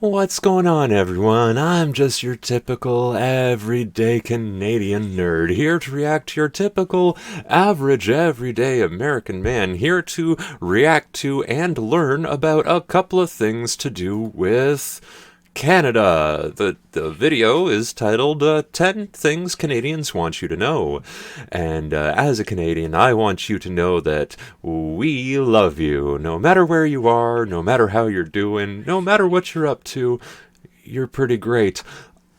What's going on, everyone? I'm just your typical everyday Canadian nerd, here to react to your typical average everyday American man, here to react to and learn about a couple of things to do with Canada. The video is titled 10 Things Canadians Want You to Know. And as a Canadian, I want you to know that we love you. No matter where you are, no matter how you're doing, no matter what you're up to, you're pretty great.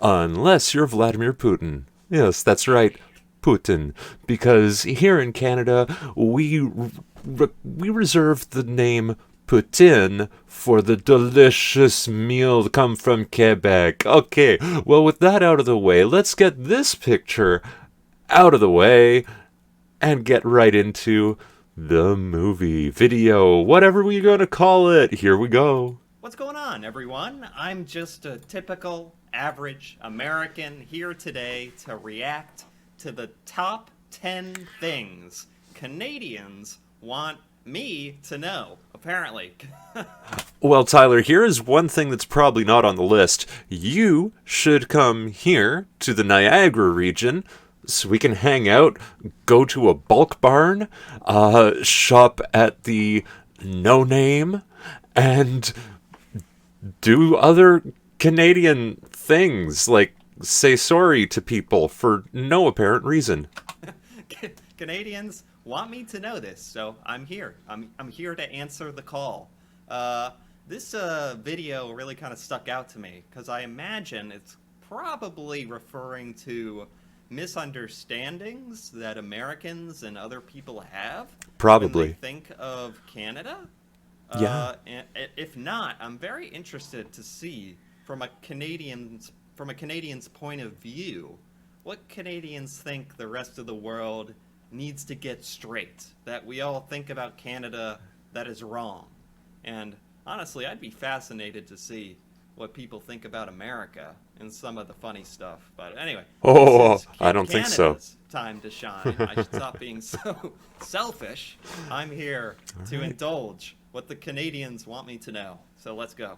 Unless you're Vladimir Putin. Yes, that's right. Putin, because here in Canada we reserve the name Poutine for the delicious meal come from Quebec. Okay, well, with that out of the way, let's get this picture out of the way and get right into the movie, video, whatever we're going to call it. Here we go. What's going on, everyone? I'm just a typical, average American here today to react to the top 10 things Canadians want me to know, apparently. Well, Tyler, here is one thing that's probably not on the list. You should come here to the Niagara region so we can hang out, go to a bulk barn, shop at the No Name, and do other Canadian things, like say sorry to people for no apparent reason. Canadians want me to know this, so I'm here. I'm here to answer the call. This video really kind of stuck out to me because I imagine it's probably referring to misunderstandings that Americans and other people have Probably. when they think of Canada. Yeah. And if not, I'm very interested to see from a Canadian's point of view what Canadians think the rest of the world needs to get straight, that we all think about Canada that is wrong. And honestly, I'd be fascinated to see what people think about America and some of the funny stuff. But anyway, I don't think so. Canada's time to shine. I should stop being so selfish. I'm here to indulge what the Canadians want me to know. So let's go.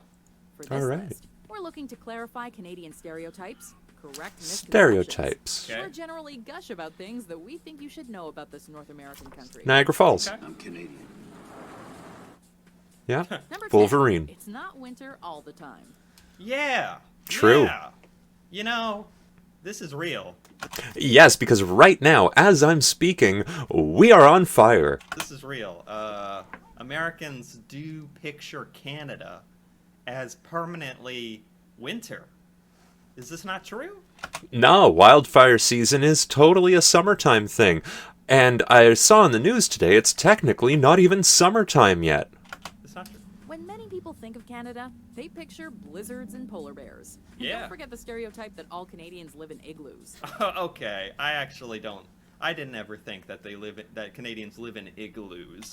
For this All right. list, we're looking to clarify Canadian stereotypes, correct misconceptions, Stereotypes. Okay. or generally gush about things that we think you should know about this North American country. Niagara Falls. Okay. I'm Canadian. Yeah. Number 10, Wolverine. it's not winter all the time. Yeah. True. Yeah. You know, this is real. Yes, because right now, as I'm speaking, we are on fire. This is real. Americans do picture Canada as permanently winter. Is this not true? No, wildfire season is totally a summertime thing. And I saw in the news today it's technically not even summertime yet. It's not true. When many people think of Canada, they picture blizzards and polar bears. And Yeah. don't forget the stereotype that all Canadians live in igloos. Okay, I actually don't. I didn't ever think that that Canadians live in igloos.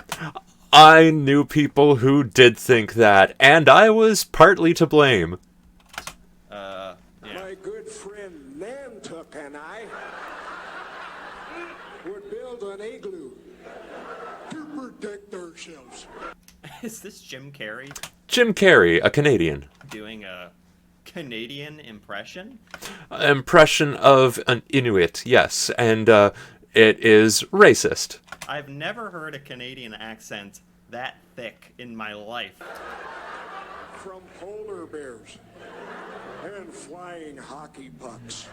I knew people who did think that, and I was partly to blame. Yeah. My good friend Nantuck and I would build an igloo to protect ourselves. Is this Jim Carrey Jim Carrey, a Canadian. doing a Canadian impression? Impression of an Inuit, yes, and it is racist. I've never heard a Canadian accent that thick in my life. From polar bears and flying hockey pucks.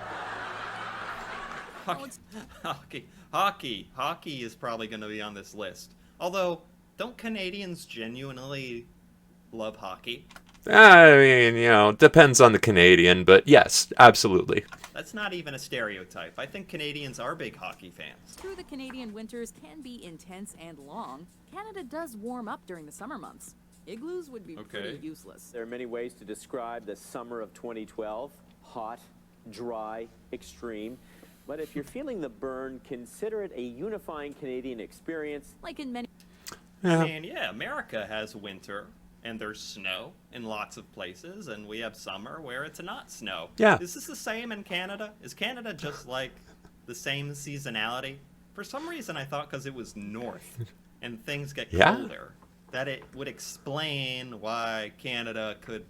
Hockey is probably going to be on this list. Although, don't Canadians genuinely love hockey? I mean, depends on the Canadian, but yes, absolutely. That's not even a stereotype. I think Canadians are big hockey fans. True, the Canadian winters can be intense and long. Canada does warm up during the summer months. Igloos would be pretty useless. There are many ways to describe the summer of 2012. Hot, dry, extreme. But if you're feeling the burn, consider it a unifying Canadian experience. Like in many Yeah. I mean, yeah, America has winter, and there's snow in lots of places, and we have summer where it's not snow. Yeah. Is this the same in Canada? Is Canada just like the same seasonality? For some reason, I thought because it was north and things get Yeah. colder, that it would explain why Canada could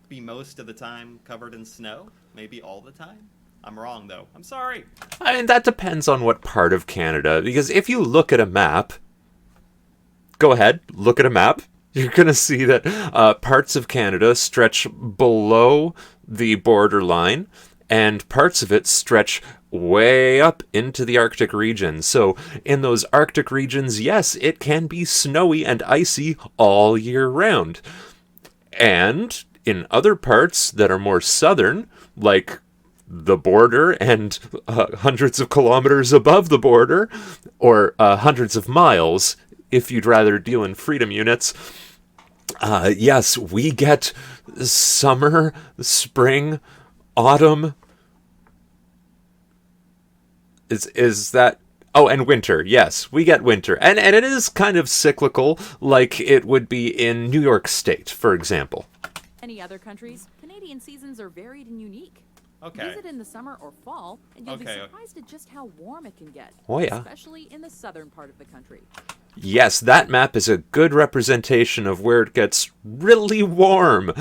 be most of the time covered in snow? Maybe all the time? I'm wrong, though. I'm sorry. I mean, that depends on what part of Canada, because if you look at a map, go ahead, look at a map, you're going to see that parts of Canada stretch below the borderline, and parts of it stretch way up into the Arctic region. So in those Arctic regions, yes, it can be snowy and icy all year round. And in other parts that are more southern, like the border and hundreds of kilometers above the border, or hundreds of miles, if you'd rather deal in freedom units, yes, we get summer, spring, autumn. Is that... Oh, and winter. Yes, we get winter. And it is kind of cyclical, like it would be in New York State, for example. Any other countries, Canadian seasons are varied and unique. Okay. Visit in the summer or fall, and you'll be Okay. surprised at just how warm it can get. Oh, yeah. Especially in the southern part of the country. Yes, that map is a good representation of where it gets really warm.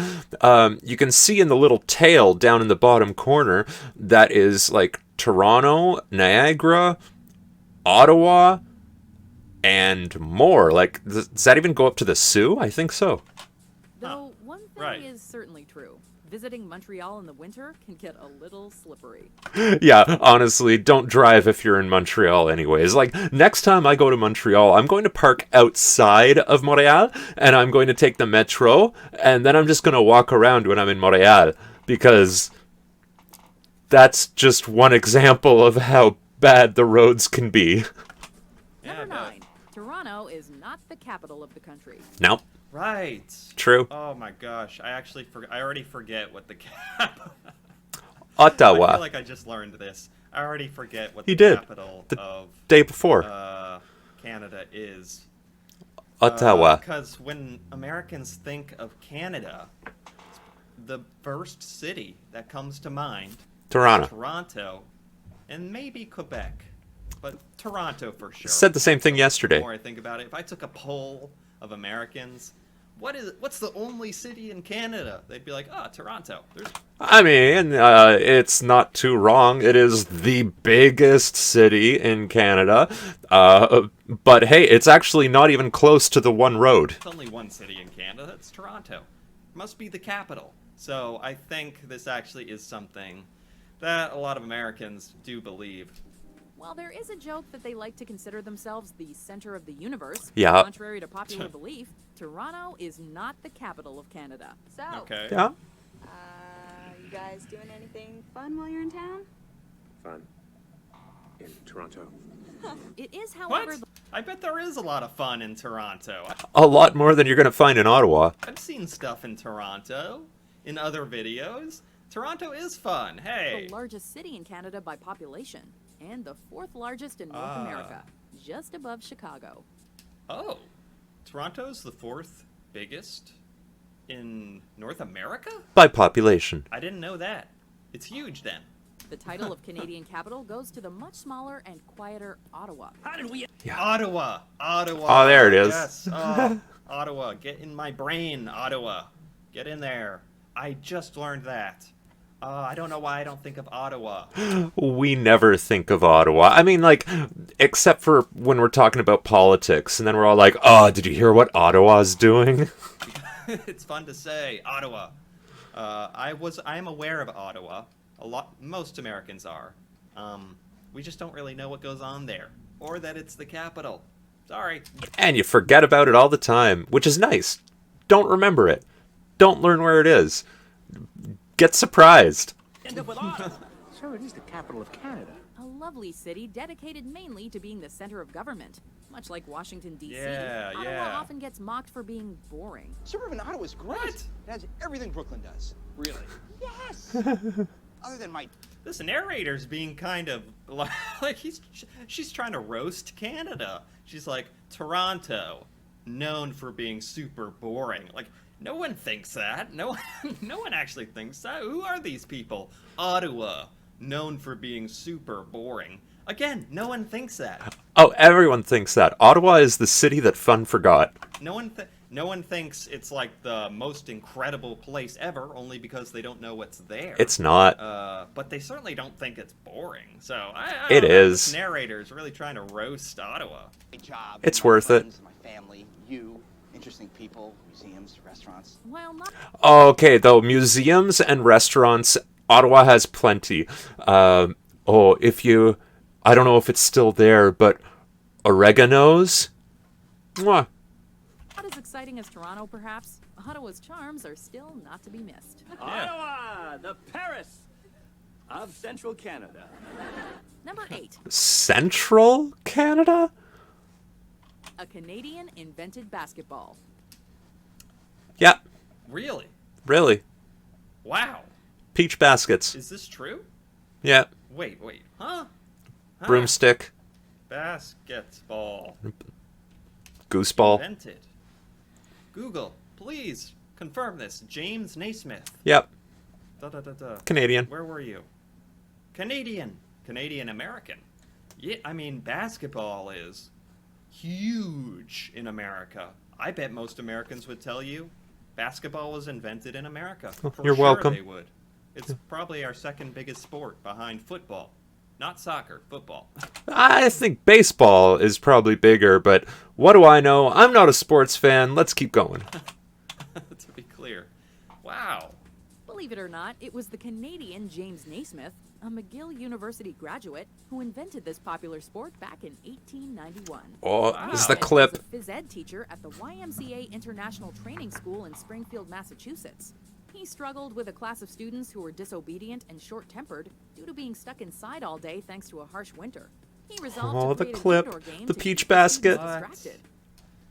You can see in the little tail down in the bottom corner, that is like Toronto, Niagara, Ottawa, and more. Like, does that even go up to the Sioux? I think so. Though one thing Right. is certainly true. Visiting Montreal in the winter can get a little slippery. Yeah, honestly, don't drive if you're in Montreal anyways. Like, next time I go to Montreal, I'm going to park outside of Montreal, and I'm going to take the metro, and then I'm just going to walk around when I'm in Montreal, because that's just one example of how bad the roads can be. Yeah, Number I bet. 9. Toronto is not the capital of the country. Nope, Right. true. Oh my gosh, I already forget what the cap. Ottawa, I feel like I just learned this. I already forget what You the did. capital The of day before. Canada is. Ottawa. Because when Americans think of Canada, the first city that comes to mind Toronto. is Toronto, and maybe Quebec, but Toronto for sure. Said the same thing The yesterday. more I think about it, if I took a poll of Americans, what's the only city in Canada? They'd be like, Toronto. I mean, it's not too wrong. It is the biggest city in Canada. But hey, it's actually not even close to the one road. There's only one city in Canada. That's Toronto. Must be the capital. So I think this actually is something that a lot of Americans do believe. While there is a joke that they like to consider themselves the center of the universe, Yeah. contrary to popular belief, Toronto is not the capital of Canada. So, Okay. Yeah. you guys doing anything fun while you're in town? Fun. In Toronto. It is, What? however, I bet there is a lot of fun in Toronto. A lot more than you're going to find in Ottawa. I've seen stuff in Toronto in other videos. Toronto is fun. Hey. the largest city in Canada by population, and the 4th largest in North Ah. America, just above Chicago. Oh. Toronto's the 4th biggest in North America? By population. I didn't know that. It's huge then. The title of Canadian capital goes to the much smaller and quieter Ottawa. Ottawa. Ottawa. Oh, there it is. Yes. Oh, Ottawa. Get in my brain, Ottawa. Get in there. I just learned that. I don't know why I don't think of Ottawa. We never think of Ottawa. I mean, like, except for when we're talking about politics, and then we're all like, oh, did you hear what Ottawa's doing? It's fun to say, Ottawa. I'm aware of Ottawa. Most Americans are. We just don't really know what goes on there, or that it's the capital. Sorry. And you forget about it all the time, which is nice. Don't remember it. Don't learn where it is. Get surprised. So it is the capital of Canada. A lovely city dedicated mainly to being the center of government. Much like Washington, D.C., Yeah, Ottawa yeah. often gets mocked for being boring. Suburban Ottawa's great. What? It has everything Brooklyn does. Really? Yes. Other than my This narrator's being kind of like she's trying to roast Canada. She's like, Toronto, known for being super boring. Like, no one thinks that. No one actually thinks that. Who are these people? Ottawa, known for being super boring. Again, no one thinks that. Oh, everyone thinks that. Ottawa is the city that fun forgot. No one no one thinks it's like the most incredible place ever, only because they don't know what's there. It's not. But they certainly don't think it's boring. So I It don't know. is. This narrator is really trying to roast Ottawa. Great job. It's My worth it. friends, my family, you, interesting people, museums, restaurants. While not Okay, though, museums and restaurants, Ottawa has plenty. If you, I don't know if it's still there, but oregano's, mwah. not as exciting as Toronto, perhaps, Ottawa's charms are still not to be missed. Ottawa, the Paris of Central Canada. Number 8. Central Canada? A Canadian invented basketball. Yeah, Really? really. Wow. Peach baskets. Is this true? Yeah, Wait. Huh? broomstick, Basketball. gooseball. Invented. Google, please confirm this. James Naismith. Yep, Da. Canadian. Where were you? Canadian American. Yeah, I mean, basketball is huge in America. I bet most Americans would tell you basketball was invented in America. For you're sure welcome. They would. It's probably our second biggest sport behind football. Not soccer, football. I think baseball is probably bigger, but what do I know? I'm not a sports fan. Let's keep going. To be clear. Wow. Believe it or not, it was the Canadian James Naismith, a McGill University graduate, who invented this popular sport back in 1891. Oh, Wow. this is the Naismith clip. was a phys ed teacher at the YMCA International Training School in Springfield, Massachusetts. He struggled with a class of students who were disobedient and short-tempered due to being stuck inside all day thanks to a harsh winter. He resolved Oh, to the create clip. an indoor game The to peach keep the students basket. distracted.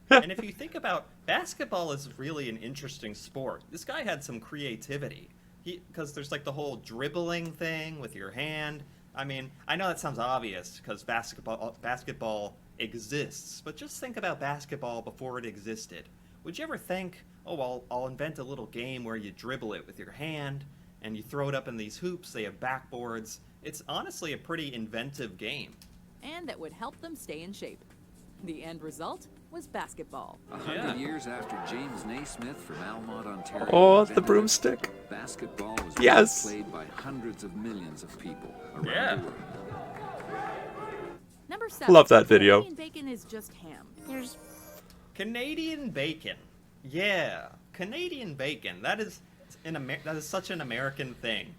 And if you think about basketball is really an interesting sport. This guy had some creativity. Because there's like the whole dribbling thing with your hand. I mean, I know that sounds obvious because basketball exists, but just think about basketball before it existed. Would you ever think, oh, well, I'll invent a little game where you dribble it with your hand and you throw it up in these hoops, they have backboards. It's honestly a pretty inventive game. And that would help them stay in shape. The end result was basketball. 100 years after James Naismith from Almont, Ontario. Oh, the invented it, broomstick. Basketball was Yes. played by hundreds of millions of people around Yeah. the world. Number 7. Love that video. Canadian bacon is just ham. Canadian bacon. Yeah, Canadian bacon. That is such an American thing.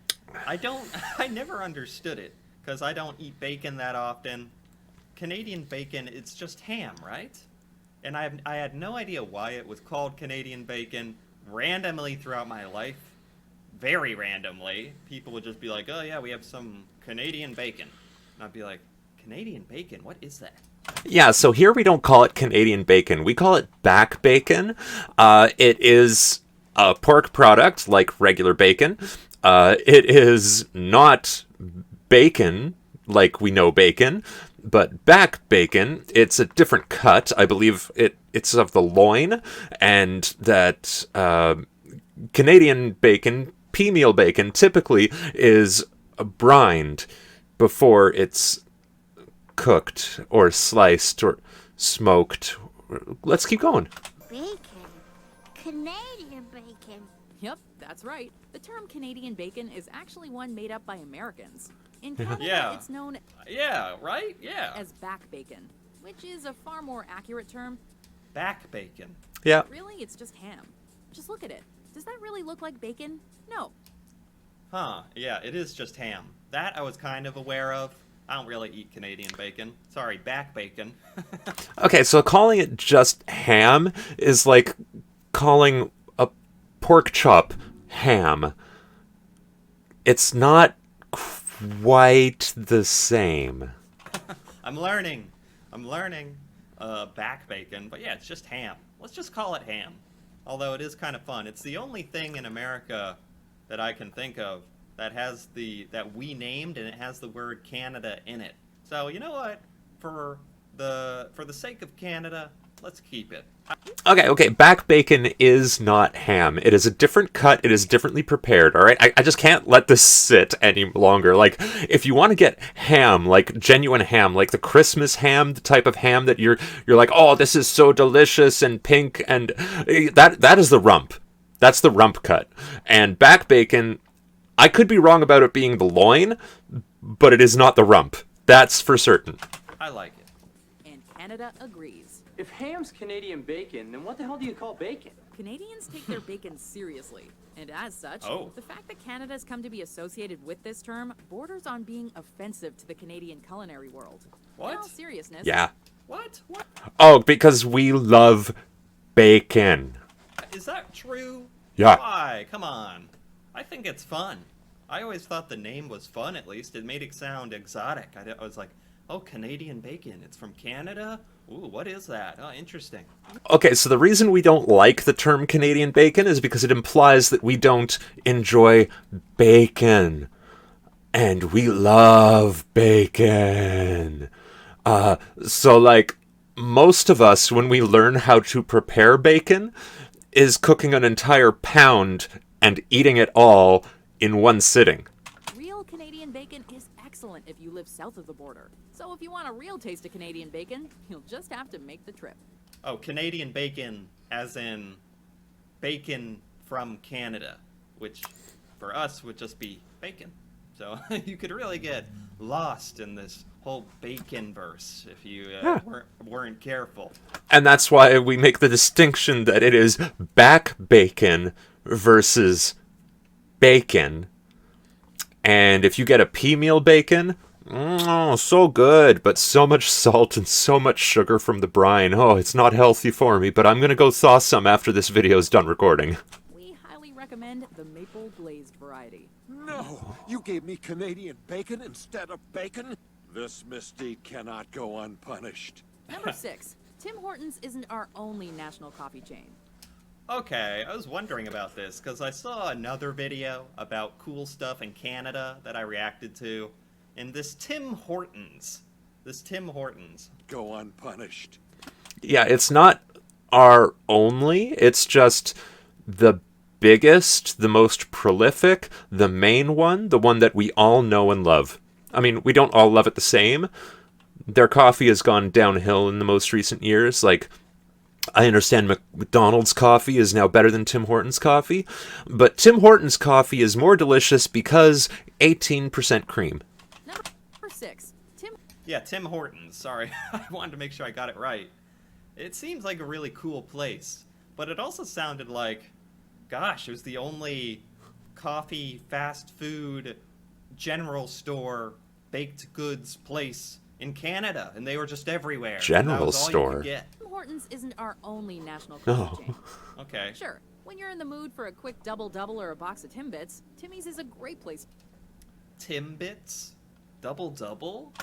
I never understood it because I don't eat bacon that often. Canadian bacon, it's just ham, right? And I had no idea why it was called Canadian bacon. Randomly throughout my life, very randomly, people would just be like, "Oh yeah, we have some Canadian bacon," and I'd be like, "Canadian bacon? What is that?" Yeah, so here we don't call it Canadian bacon. We call it back bacon. It is a pork product like regular bacon. It is not bacon like we know bacon, but back bacon, it's a different cut. I believe it's of the loin, and that Canadian bacon, pea meal bacon, typically is brined before it's cooked or sliced or smoked. Let's keep going. Bacon. Canadian bacon. Yep, that's right. The term Canadian bacon is actually one made up by Americans. In Canada, Yeah. it's known Yeah, right? Yeah. as back bacon, which is a far more accurate term. Back bacon. Yeah. Really, it's just ham. Just look at it. Does that really look like bacon? No. Huh, yeah, it is just ham. That I was kind of aware of. I don't really eat Canadian bacon. Sorry, back bacon. Okay, so calling it just ham is like calling a pork chop ham. It's not quite the same. I'm learning. Back bacon, but yeah, it's just ham. Let's just call it ham. Although it is kind of fun. It's the only thing in America that I can think of that has that we named and it has the word Canada in it. So you know what? For the sake of Canada, let's keep it. Okay, back bacon is not ham. It is a different cut. It is differently prepared, all right? I just can't let this sit any longer. Like, if you want to get ham, like genuine ham, like the Christmas ham, the type of ham that you're like, oh, this is so delicious and pink, and that is the rump. That's the rump cut. And back bacon, I could be wrong about it being the loin, but it is not the rump. That's for certain. I like it. And Canada agrees. If ham's Canadian bacon, then what the hell do you call bacon? Canadians take their bacon seriously, and as such, Oh. the fact that Canada's come to be associated with this term borders on being offensive to the Canadian culinary world. What? In all seriousness, Yeah. What? Oh, because we love bacon. Is that true? Yeah. Why? Come on. I think it's fun. I always thought the name was fun, at least. It made it sound exotic. I was like, oh, Canadian bacon. It's from Canada? Ooh, what is that? Oh, interesting. Okay, so the reason we don't like the term Canadian bacon is because it implies that we don't enjoy bacon. And we love bacon. So, like, most of us, when we learn how to prepare bacon, is cooking an entire pound and eating it all in one sitting. real Canadian bacon is excellent if you live south of the border. So if you want a real taste of Canadian bacon, you'll just have to make the trip. Oh, Canadian bacon, as in bacon from Canada, which for us would just be bacon. So you could really get lost in this whole bacon verse if you weren't careful. And that's why we make the distinction that it is back bacon versus bacon. And if you get a pea meal bacon, so good, but so much salt and so much sugar from the brine. Oh, it's not healthy for me, but I'm going to go thaw some after this video is done recording. We highly recommend the maple glazed variety. No! You gave me Canadian bacon instead of bacon? This misdeed cannot go unpunished. Number 6. Tim Hortons isn't our only national coffee chain. Okay, I was wondering about this because I saw another video about cool stuff in Canada that I reacted to. And this Tim Hortons. Go unpunished. Yeah, it's not our only, it's just the biggest, the most prolific, the main one, the one that we all know and love. I mean, we don't all love it the same. Their coffee has gone downhill in the most recent years. Like, I understand McDonald's coffee is now better than Tim Hortons coffee, but Tim Hortons coffee is more delicious because 18% cream. Number 6. Tim Hortons. Sorry, I wanted to make sure I got it right. It seems like a really cool place, but it also sounded like, gosh, it was the only coffee, fast food, general store, baked goods place in Canada, and they were just everywhere. General That was all you store? could get. Tim Hortons isn't our only national coffee chain. Okay. Sure, when you're in the mood for a quick double-double or a box of Timbits, Timmy's is a great place. Timbits? Double-double?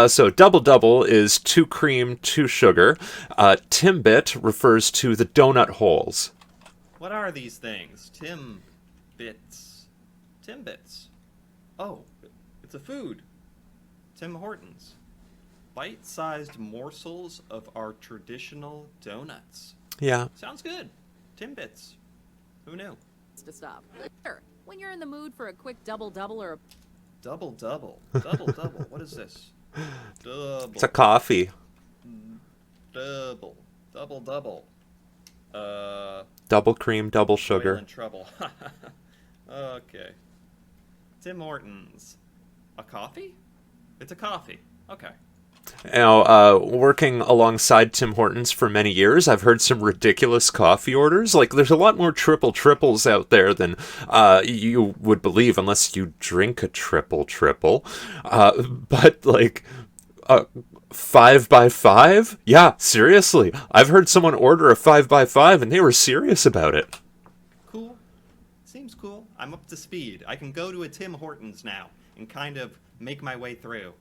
So double-double is 2 cream, 2 sugar. Timbit refers to the donut holes. What are these things? Timbits. Timbits. Oh, it's a food. Tim Hortons. Bite-sized morsels of our traditional donuts. Yeah. Sounds good. Timbits. Who knew? To stop. Sure, when you're in the mood for a quick double-double or a Double-double. Double-double. What is this? Double. It's a coffee. Double. Double-double. Double cream, double Oil sugar. in trouble. Okay. Tim Hortons. A coffee? It's a coffee. Okay. Now, working alongside Tim Hortons for many years, I've heard some ridiculous coffee orders. Like, there's a lot more triples out there than you would believe unless you drink a triple. But, like, 5x5? Yeah, seriously. I've heard someone order a 5x5 and they were serious about it. Cool. Seems cool. I'm up to speed. I can go to a Tim Hortons now and kind of make my way through.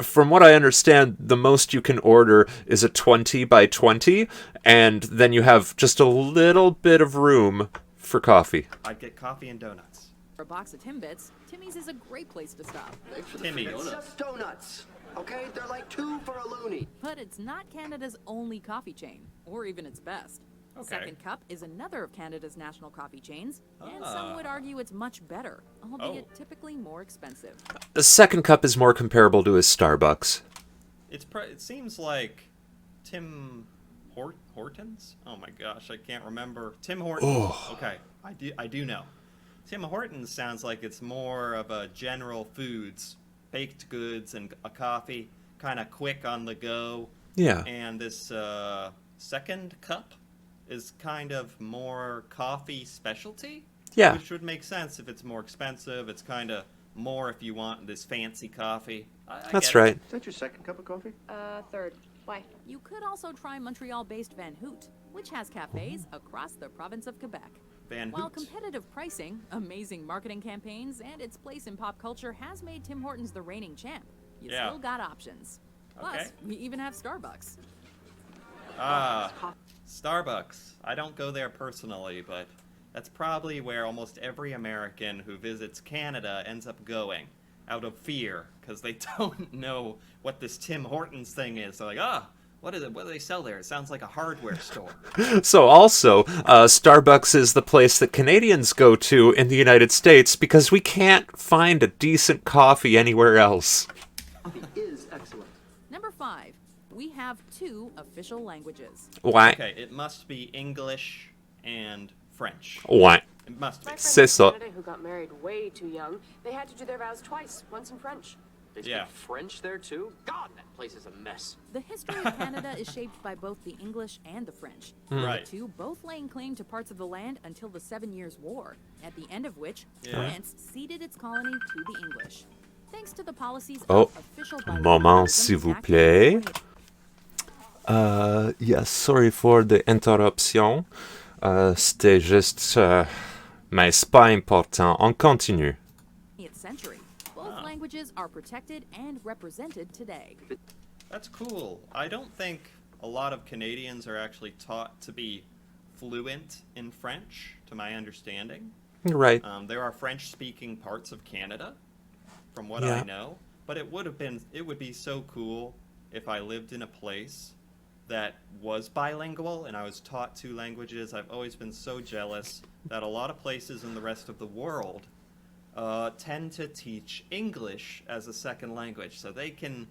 From what I understand, the most you can order is a 20x20, and then you have just a little bit of room for coffee. I'd get coffee and donuts. box of Timbits, Timmy's is a great place to stop. Timmy's. Just donuts. Okay, they're like 2 for a loony. But it's not Canada's only coffee chain, or even its best. Okay. Second Cup is another of Canada's national coffee chains, and some would argue it's much better, albeit typically more expensive. The Second Cup is more comparable to his Starbucks. It seems like Tim Hortons? Oh my gosh, I can't remember. Tim Hortons. Oh. Okay, I do know. Tim Hortons sounds like it's more of a general foods, baked goods and a coffee, kind of quick on the go. Yeah. And this Second Cup is kind of more coffee specialty. Yeah. Which would make sense if it's more expensive. It's kind of more if you want this fancy coffee. I That's get it. right. Is that your second cup of coffee? Third. Why? You could also try Montreal-based Van Hoot, which has cafes across the province of Quebec. Van While Hoot. competitive pricing, amazing marketing campaigns, and its place in pop culture has made Tim Hortons the reigning champ, you Yeah. still got options. Plus, Okay. we even have Starbucks. Starbucks. I don't go there personally, but that's probably where almost every American who visits Canada ends up going, out of fear, because they don't know what this Tim Hortons thing is. They're like, what is it? What do they sell there? It sounds like a hardware store. So also, Starbucks is the place that Canadians go to in the United States because we can't find a decent coffee anywhere else. Coffee is excellent. Number 5, we have 2 official languages. Why? Okay, it must be English and French. Why? It must be. My friend C'est ça. in Canada who got married way too young, they had to do their vows twice, once in French. They speak Yeah. French there too? God, that place is a mess. The history of Canada is shaped by both the English and the French. Right. The two both laying claim to parts of the land until the 7 Years' War, at the end of which Yeah. France ceded its colony to the English. Thanks to the policies Oh, of official moment, s'il vous plaît. Yes, sorry for the interruption. C'était juste... mais c'est pas important. On continue. 20th century. Both languages are protected and represented today. That's cool. I don't think a lot of Canadians are actually taught to be fluent in French, to my understanding. You're right. There are French-speaking parts of Canada, from what Yeah. I know. But it would be so cool if I lived in a place that was bilingual and I was taught 2 languages. I've always been so jealous that a lot of places in the rest of the world tend to teach English as a second language. So they can,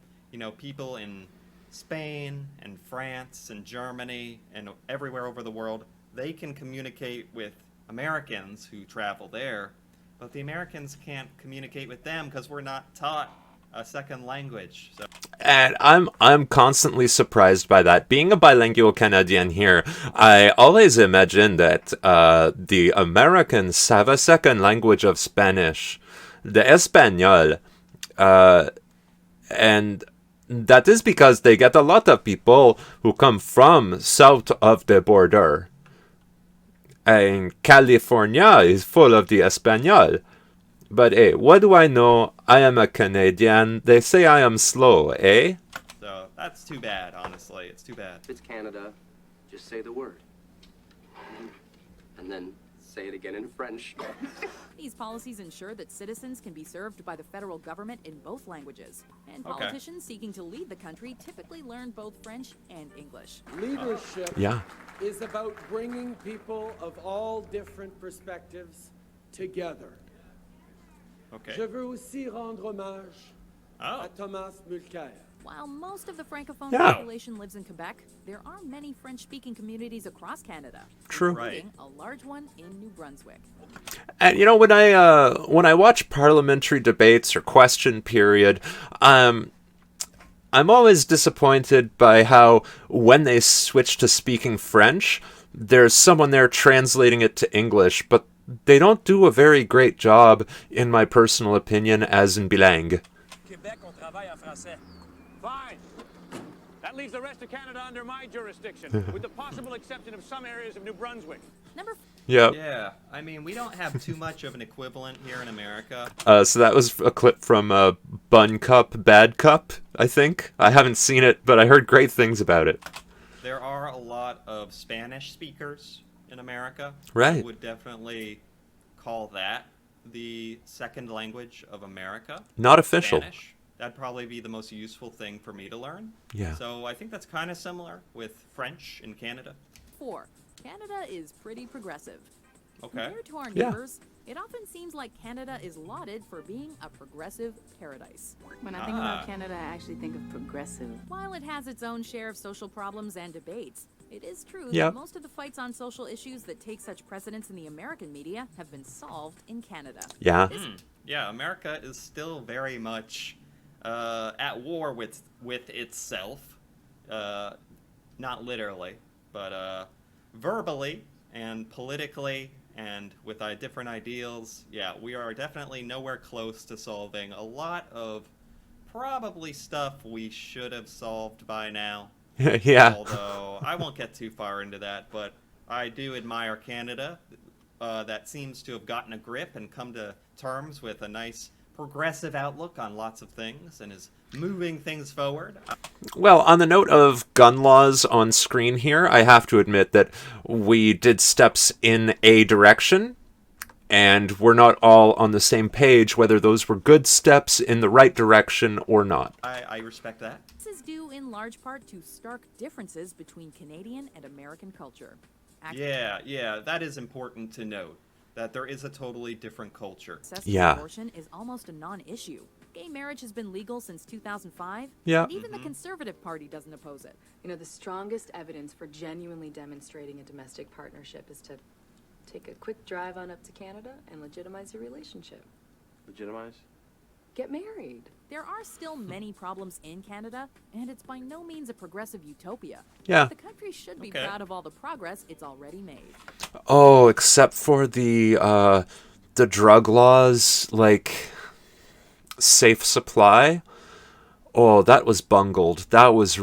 people in Spain and France and Germany and everywhere over the world, they can communicate with Americans who travel there, but the Americans can't communicate with them because we're not taught a second language. So. And I'm constantly surprised by that. Being a bilingual Canadian here, I always imagine that the Americans have a second language of Spanish, the Espanol, and that is because they get a lot of people who come from south of the border. And California is full of the Espanol. But hey, what do I know? I am a Canadian. They say I am slow, eh? So that's too bad, honestly. It's too bad. If it's Canada, just say the word. And then say it again in French. These policies ensure that citizens can be served by the federal government in both languages, and Okay. politicians seeking to lead the country typically learn both French and English. Leadership Yeah. is about bringing people of all different perspectives together. Okay. Je veux aussi rendre hommage Oh. à Thomas Mulcair. While most of the francophone Yeah. population lives in Quebec, there are many French-speaking communities across Canada, True. including a large one in New Brunswick. And when I watch parliamentary debates or question period, I'm always disappointed by how when they switch to speaking French, there's someone there translating it to English, but they don't do a very great job, in my personal opinion, as in bilingue. Québec, on travaille en français. Fine. That leaves the rest of Canada under my jurisdiction, with the possible exception of some areas of New Brunswick. Yep. Yeah, I mean, we don't have too much of an equivalent here in America. So that was a clip from Bun Cup, Bad Cup, I think. I haven't seen it, but I heard great things about it. There are a lot of Spanish speakers in America. Right. I would definitely call that the second language of America. Not official. Spanish. That'd probably be the most useful thing for me to learn. Yeah. So I think that's kind of similar with French in Canada. 4. Canada is pretty progressive. Okay. Compared to our Yeah. neighbors, it often seems like Canada is lauded for being a progressive paradise. When I think about Canada, I actually think of progressive. While it has its own share of social problems and debates, it is true Yep. that most of the fights on social issues that take such precedence in the American media have been solved in Canada. Yeah. Yeah, America is still very much at war with itself. Not literally, but verbally and politically and with different ideals. Yeah, we are definitely nowhere close to solving a lot of probably stuff we should have solved by now. Yeah. Although I won't get too far into that, but I do admire Canada. That seems to have gotten a grip and come to terms with a nice progressive outlook on lots of things and is moving things forward. Well, on the note of gun laws on screen here, I have to admit that we did steps in a direction, and we're not all on the same page whether those were good steps in the right direction or not. I respect that. This is due in large part to stark differences between Canadian and American culture. Yeah, that is important to note, that there is a totally different culture. Abortion is almost a non-issue. Gay marriage has been legal since 2005, Yeah. and even the Conservative Party doesn't oppose it. You know, the strongest evidence for genuinely demonstrating a domestic partnership is to take a quick drive on up to Canada and legitimize your relationship. Legitimize? Get married. There are still many problems in Canada, and it's by no means a progressive utopia. Yeah. The country should be proud of all the progress it's already made. Oh, except for the drug laws, like safe supply. Oh, that was bungled. That was.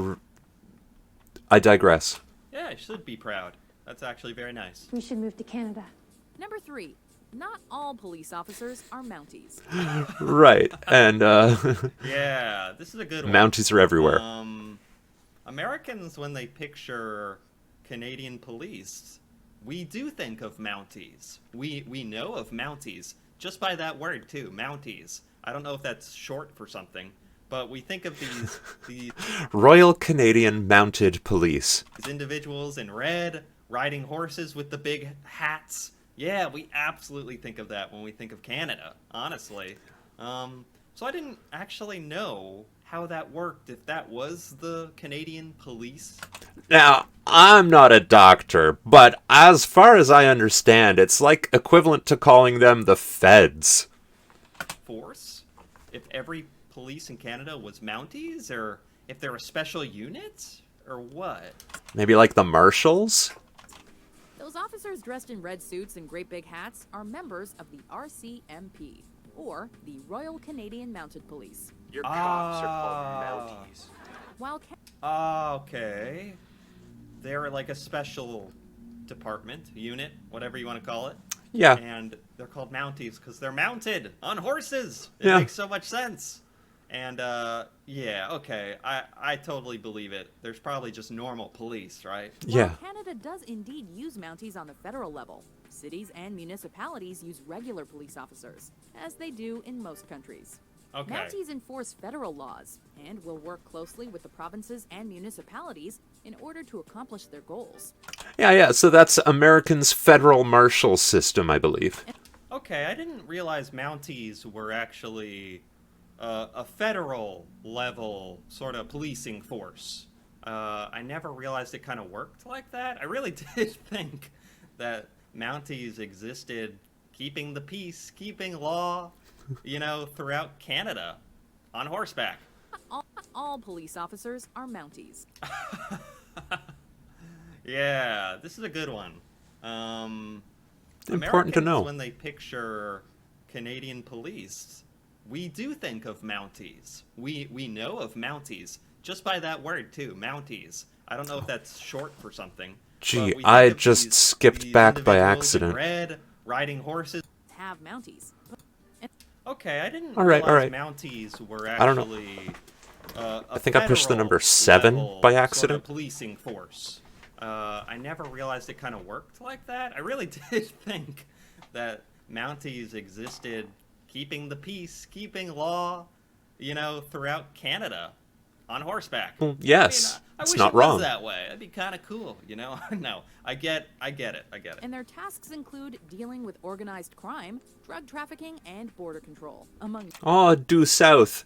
I digress. Yeah, I should be proud. That's actually very nice. We should move to Canada. Number 3. Not all police officers are Mounties. Right, and Yeah, this is a good one. Mounties are everywhere. Americans, when they picture Canadian police, we do think of Mounties. We know of Mounties just by that word too, Mounties. I don't know if that's short for something, but we think of these Royal Canadian Mounted Police. individuals in red riding horses with the big hats. Yeah, we absolutely think of that when we think of Canada, honestly. So I didn't actually know how that worked, if that was the Canadian police. Now, I'm not a doctor, but as far as I understand, it's like equivalent to calling them the feds. Force? If every police in Canada was Mounties, or if they're a special unit, or what? Maybe like the marshals? Those officers dressed in red suits and great big hats are members of the RCMP, or the Royal Canadian Mounted Police. Your cops are called Mounties. While Okay. They're like a special department, unit, whatever you want to call it. Yeah. And they're called Mounties because they're mounted on horses. It Yeah. makes so much sense. And, yeah, okay. I totally believe it. There's probably just normal police, right? Yeah. Canada does indeed use Mounties on the federal level, cities and municipalities use regular police officers, as they do in most countries. Okay. Mounties enforce federal laws and will work closely with the provinces and municipalities in order to accomplish their goals. Yeah, so that's American's federal marshal system, I believe. Okay, I didn't realize Mounties were actually a federal level sort of policing force. I never realized it kind of worked like that. I really did think that Mounties existed keeping the peace, keeping law, you know, throughout Canada on horseback. All police officers are Mounties. Yeah, this is a good one. Important to know. Americans, when they picture Canadian police, we do think of Mounties. We know of Mounties just by that word too, Mounties. I don't know if that's short for something. Gee, I just skipped back by individuals in accident. red, riding horses. Have Mounties. Okay, I didn't All right. realize Mounties were I don't know. actually I think I pushed the number federal 7 level by sort of accident. policing force. I never realized it kind of worked like that. I really did think that Mounties existed keeping the peace, keeping law, throughout Canada on horseback. Well, yes, I it's wish not it was wrong. that way. That'd be kind of cool, No, I get it. And their tasks include dealing with organized crime, drug trafficking, and border control, among... Oh, due south.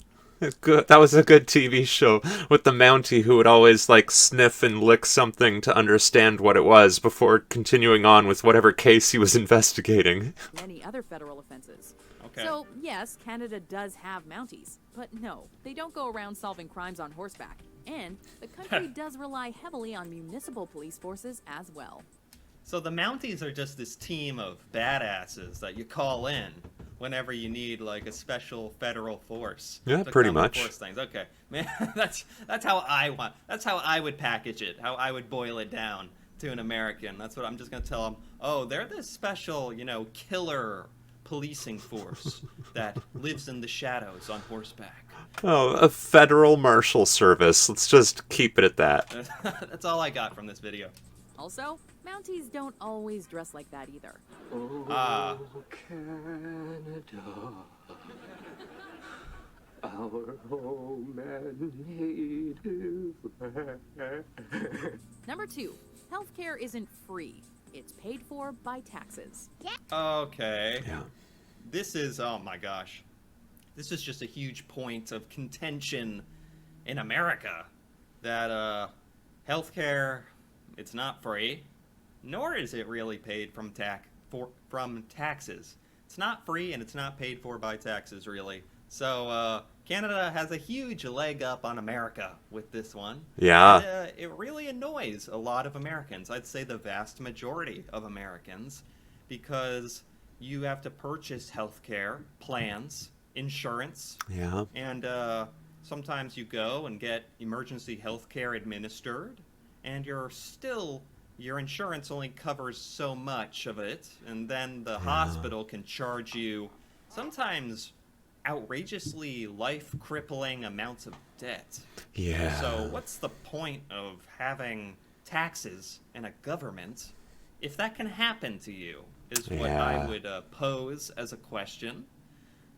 Good. That was a good TV show with the Mountie who would always like sniff and lick something to understand what it was before continuing on with whatever case he was investigating. many other federal offenses. Okay. So, yes, Canada does have Mounties, but no, they don't go around solving crimes on horseback. And the country does rely heavily on municipal police forces as well. So the Mounties are just this team of badasses that you call in whenever you need like a special federal force. Yeah, to pretty come much. enforce things. Okay, man, that's how I would package it. How I would boil it down to an American. That's what I'm just gonna tell them. Oh, they're this special, killer policing force that lives in the shadows on horseback. Oh, a federal marshal service. Let's just keep it at that. That's all I got from this video. Also, Mounties don't always dress like that either. Ah. Canada, our home and native land. Number 2, healthcare isn't free. It's paid for by taxes. Okay. Yeah. This is, oh my gosh. This is just a huge point of contention in America that healthcare, it's not free, nor is it really paid from taxes. It's not free and it's not paid for by taxes, really. So Canada has a huge leg up on America with this one. Yeah. And, it really annoys a lot of Americans. I'd say the vast majority of Americans, because you have to purchase healthcare plans, insurance. Yeah. And sometimes you go and get emergency healthcare administered, and your insurance only covers so much of it, and then the hospital can charge you sometimes outrageously life-crippling amounts of debt. Yeah. So what's the point of having taxes and a government if that can happen to you, is what I would pose as a question.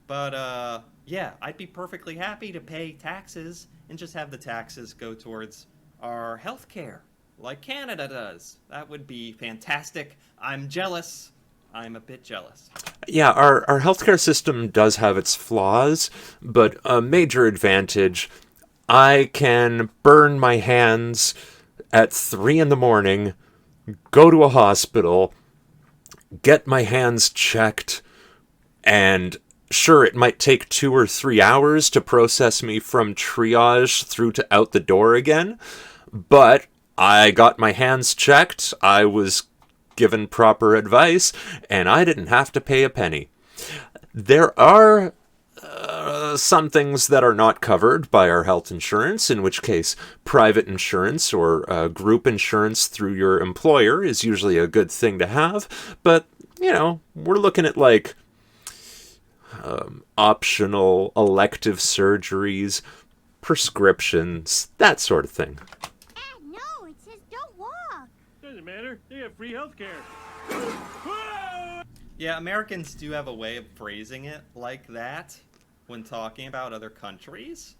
But yeah, I'd be perfectly happy to pay taxes and just have the taxes go towards our health care, like Canada does. That would be fantastic. I'm jealous. I'm a bit jealous. Yeah, our healthcare system does have its flaws, but a major advantage, I can burn my hands at 3 a.m, go to a hospital, get my hands checked, and sure, it might take 2 or 3 hours to process me from triage through to out the door again, but I got my hands checked, I was given proper advice, and I didn't have to pay a penny. There are some things that are not covered by our health insurance, in which case private insurance or group insurance through your employer is usually a good thing to have, but, we're looking at like optional elective surgeries, prescriptions, that sort of thing. No, it says don't walk. Doesn't matter. They have free healthcare. Yeah, Americans do have a way of phrasing it like that when talking about other countries.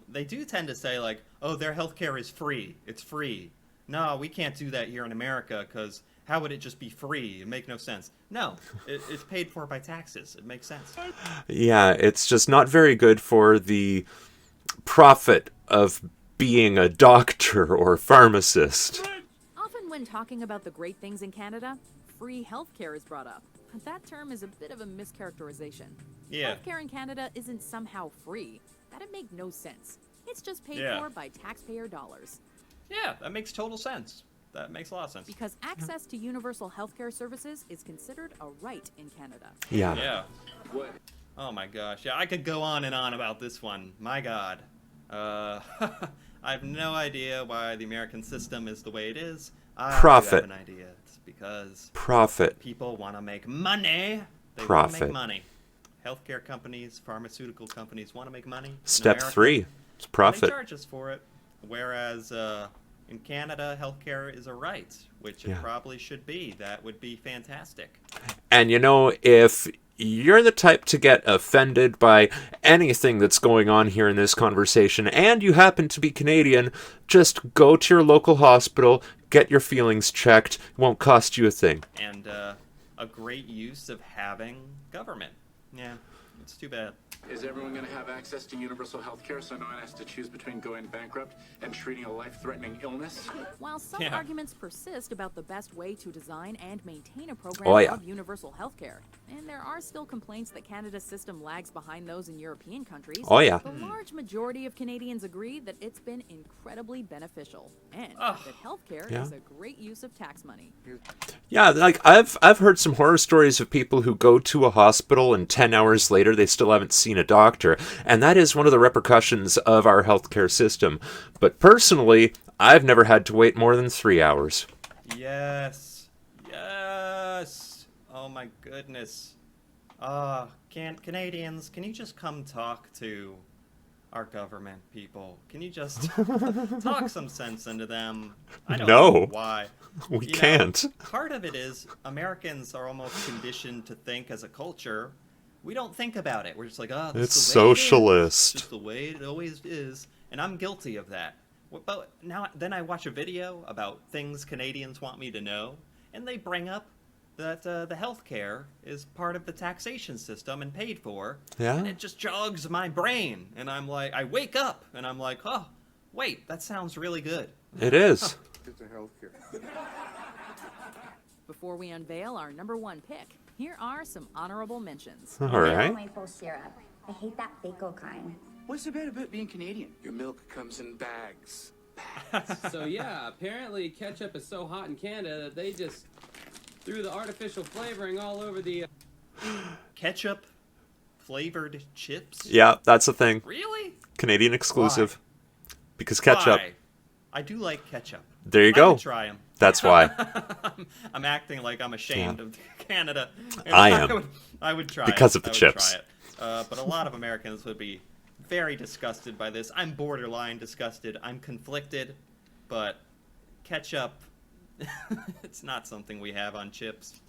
They do tend to say like, oh, their healthcare is free. It's free. No, we can't do that here in America because how would it just be free? It make no sense. No, it's paid for by taxes. It makes sense. Yeah, it's just not very good for the profit of being a doctor or pharmacist. Often when talking about the great things in Canada, free healthcare is brought up. But that term is a bit of a mischaracterization. Yeah. Healthcare in Canada isn't somehow free. That'd make no sense. It's just paid for by taxpayer dollars. Yeah, that makes total sense. That makes a lot of sense. Because access to universal healthcare services is considered a right in Canada. Yeah. Yeah. What? Oh my gosh. Yeah, I could go on and on about this one. My God. I have no idea why the American system is the way it is. I Profit. have an idea. It's because Profit. people want to make money. They want Profit. to make money. Healthcare companies, pharmaceutical companies want to make money. in Step America, 3. It's and profit. they charge us for it. Whereas in Canada, healthcare is a right, which it probably should be. That would be fantastic. And if you're the type to get offended by anything that's going on here in this conversation, and you happen to be Canadian, just go to your local hospital, get your feelings checked. It won't cost you a thing. And a great use of having government. Yeah, it's too bad. Is everyone going to have access to universal health care so no one has to choose between going bankrupt and treating a life-threatening illness? While some arguments persist about the best way to design and maintain a program Oh, yeah. of universal health care, and there are still complaints that Canada's system lags behind those in European countries, Oh, yeah. the large majority of Canadians agree that it's been incredibly beneficial, and that health care Yeah. is a great use of tax money. Yeah, like I've heard some horror stories of people who go to a hospital and 10 hours later they still haven't seen a doctor, and that is one of the repercussions of our healthcare system. But personally, I've never had to wait more than 3 hours. Yes. Yes. Oh my goodness. Canadians, can you just come talk to our government people? Can you just talk some sense into them? I don't No. know why. We You know, can't. part of it is Americans are almost conditioned to think as a culture. We don't think about it. We're just like, oh, this It's is the way it is. socialist. Just the way it always is. And I'm guilty of that. But then I watch a video about things Canadians want me to know, and they bring up that the healthcare is part of the taxation system and paid for. Yeah. And it just jogs my brain, and I'm like, I wake up, and I'm like, oh, wait, that sounds really good. It is. It's a healthcare. Before we unveil our #1 pick, here are some honorable mentions. All right. Maple syrup. I hate that fecal kind. What's the bad about being Canadian? Your milk comes in bags. So yeah, apparently ketchup is so hot in Canada that they just threw the artificial flavoring all over the... Ketchup flavored chips? Yeah, that's a thing. Really? Canadian exclusive. Because ketchup. Why? I do like ketchup. There you I go. would try them. That's why. I'm acting like I'm ashamed of Canada. I am. I would try because it. of the I would chips. Try it. But a lot of Americans would be very disgusted by this. I'm borderline disgusted. I'm conflicted. But ketchup, it's not something we have on chips.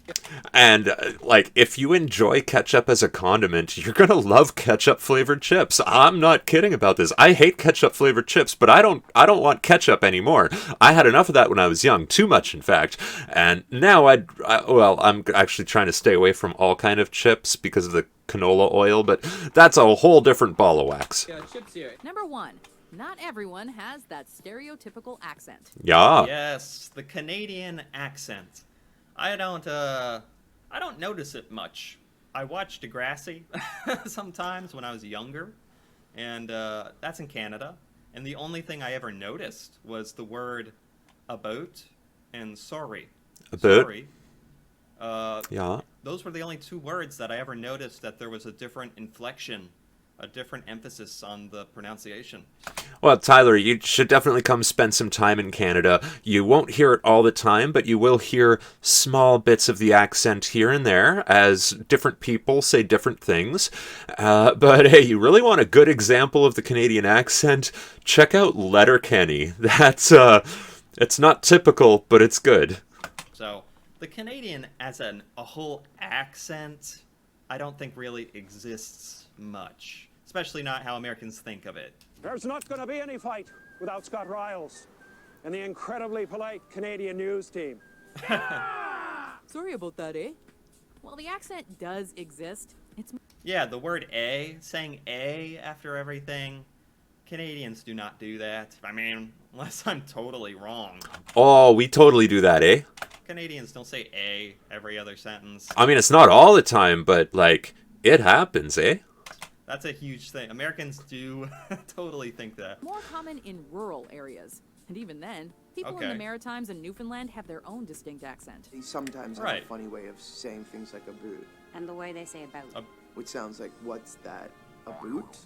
And like, if you enjoy ketchup as a condiment, you're gonna love ketchup flavored chips. I'm not kidding about this. I hate ketchup flavored chips, but I don't want ketchup anymore. I had enough of that when I was young, too much in fact. And now I'm actually trying to stay away from all kind of chips because of the canola oil, but that's a whole different ball of wax. chips here. #1. Not everyone has that stereotypical accent. Yeah. Yes, the Canadian accent. I don't notice it much. I watch Degrassi sometimes when I was younger, and that's in Canada. And the only thing I ever noticed was the word about and sorry. About? Sorry. Yeah. Those were the only 2 words that I ever noticed that there was a different inflection, a different emphasis on the pronunciation. Well, Tyler, you should definitely come spend some time in Canada. You won't hear it all the time, but you will hear small bits of the accent here and there as different people say different things. But hey, you really want a good example of the Canadian accent? Check out Letterkenny. That's, it's not typical, but it's good. So, the Canadian as a whole accent, I don't think really exists much. Especially not how Americans think of it. There's not going to be any fight without Scott Riles and the incredibly polite Canadian news team. Sorry about that, eh? Well, the accent does exist. It's... Yeah, the word A, saying A after everything, Canadians do not do that. I mean, unless I'm totally wrong. Oh, we totally do that, eh? Canadians don't say A every other sentence. I mean, it's not all the time, but, like, it happens, eh? That's a huge thing. Americans do totally think that. More common in rural areas. And even then, people in the Maritimes and Newfoundland have their own distinct accent. They sometimes have a funny way of saying things like aboot. And the way they say about. Which sounds like, what's that? Aboot?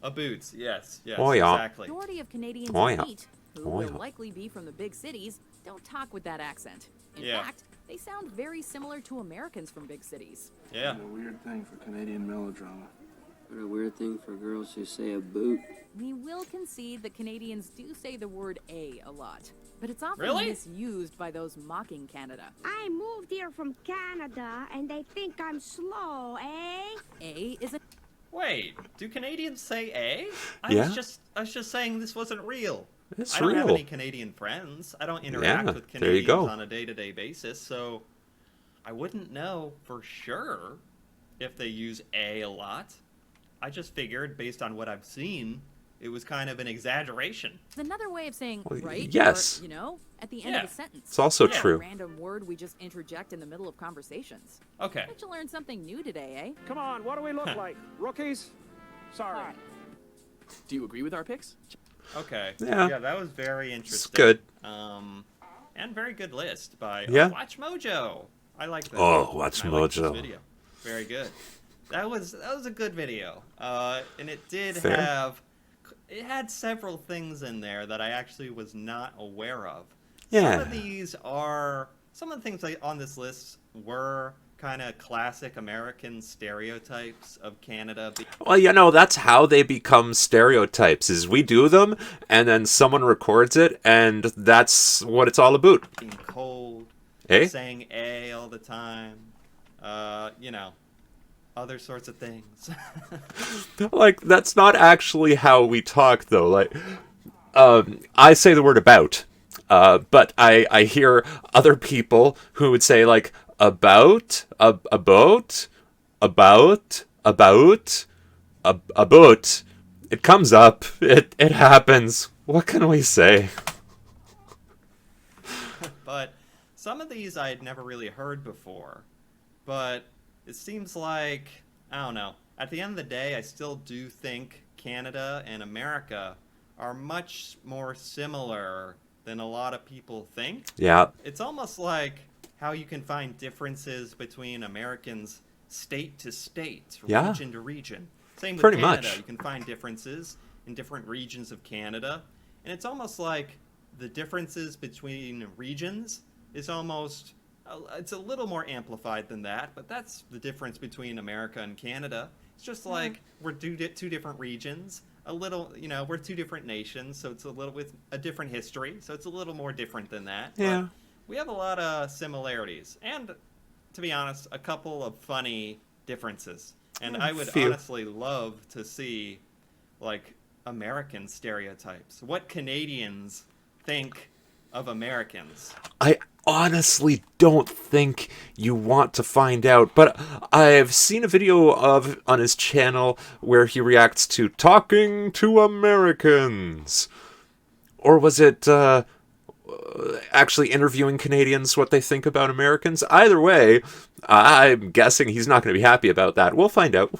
Aboots, yes, Oh, yeah. exactly. The majority of Canadians Oh, you yeah. meet, who Oh, will yeah. likely be from the big cities, don't talk with that accent. In Yeah. fact, they sound very similar to Americans from big cities. Yeah. A weird thing for Canadian melodrama. What a weird thing for girls who say aboot. We will concede that Canadians do say the word a lot, but it's often Really? misused by those mocking Canada. I moved here from Canada, and they think I'm slow, eh? A is a... Wait, do Canadians say A? Yeah. I was just saying this wasn't real. It's I don't have real. any Canadian friends. I don't interact Yeah, with there you Canadians go. on a day-to-day basis, so I wouldn't know for sure if they use a lot. I just figured, based on what I've seen, it was kind of an exaggeration. It's another way of saying Well, right, yes. or, you know, at the end of a sentence. It's also Not a true. random word we just interject in the middle of conversations. Okay. Bet you learned something new today, eh? Come on, what do we look like? Rookies? Sorry. Do you agree with our picks? Okay. Yeah. That was very interesting. good. And very good list by Yeah. Watch Mojo. I like that. Oh, Watch I like this Mojo. video. Very good. That was a good video. And it did Fair. it had several things in there that I actually was not aware of. Yeah. Some of the things on this list were kind of classic American stereotypes of Canada. Well, you know, that's how they become stereotypes, is we do them, and then someone records it, and that's what it's all about. Being cold, Eh? saying A all the time, you know, other sorts of things. Like, that's not actually how we talk, though. Like, I say the word about, but I hear other people who would say, like, about. It comes up. It happens. What can we say? But some of these I had never really heard before. But it seems like, I don't know, at the end of the day, I still do think Canada and America are much more similar than a lot of people think. Yeah. It's almost like how you can find differences between Americans state to state, Yeah. region to region. Same with Pretty Canada. much. You can find differences in different regions of Canada. And it's almost like the differences between regions is almost, it's a little more amplified than that, but that's the difference between America and Canada. It's just like we're two different regions, a little, you know, we're two different nations, so it's a little with a different history, so it's a little more different than that. Yeah. But we have a lot of similarities, and to be honest, a couple of funny differences. And I would Few. honestly love to see, like, American stereotypes. What Canadians think of Americans. I honestly don't think you want to find out, but I've seen a video on his channel where he reacts to talking to Americans. Or was it actually interviewing Canadians what they think about Americans? Either way, I'm guessing he's not going to be happy about that. We'll find out.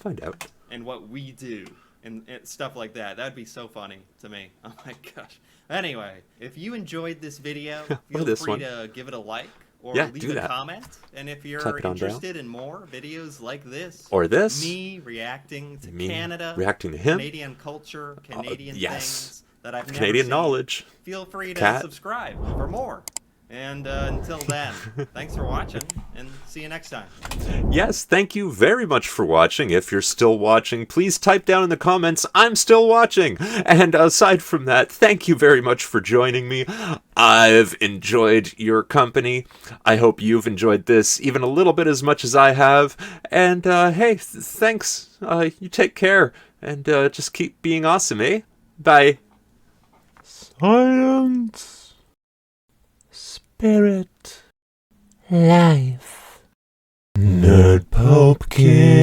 And what we do. And stuff like that. That'd be so funny to me. Oh my gosh. Anyway, if you enjoyed this video, feel this free one. to give it a like or Yeah, leave do a that. comment. And if you're Type it on down. interested in more videos like this, Or this. me reacting to Me Canada, reacting to him. Canadian culture, Canadian yes. things that I've never Canadian seen, knowledge. feel free to Cat. subscribe for more. And until then, thanks for watching, and see you next time. Yes, thank you very much for watching. If you're still watching, please type down in the comments, I'm still watching. And aside from that, thank you very much for joining me. I've enjoyed your company. I hope you've enjoyed this even a little bit as much as I have. And hey, thanks. You take care. And just keep being awesome, eh? Bye. Science. Spirit. Life. Nerd Pumpkin.